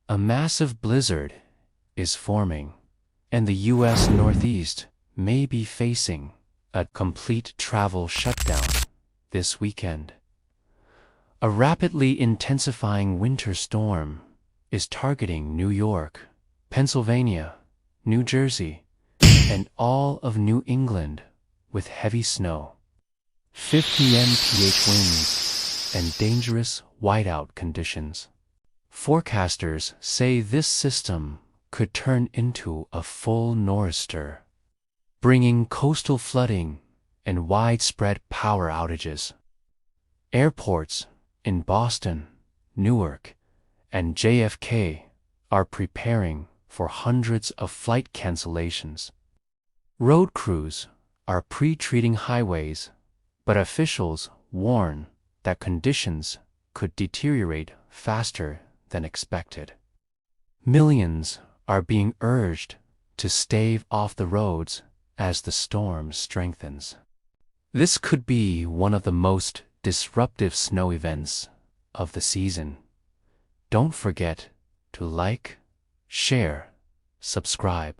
A massive blizzard is forming, and the U.S. Northeast may be facing a complete travel shutdown this weekend. A rapidly intensifying winter storm is targeting New York, Pennsylvania, New Jersey, and all of New England with heavy snow, 50 mph winds, and dangerous whiteout conditions. Forecasters say this system could turn into a full nor'easter, bringing coastal flooding and widespread power outages. Airports in Boston, Newark, and JFK are preparing for hundreds of flight cancellations. Road crews are pre-treating highways, but officials warn that conditions could deteriorate faster than expected. Millions are being urged to stave off the roads as the storm strengthens. This could be one of the most disruptive snow events of the season. Don't forget to like, share, subscribe.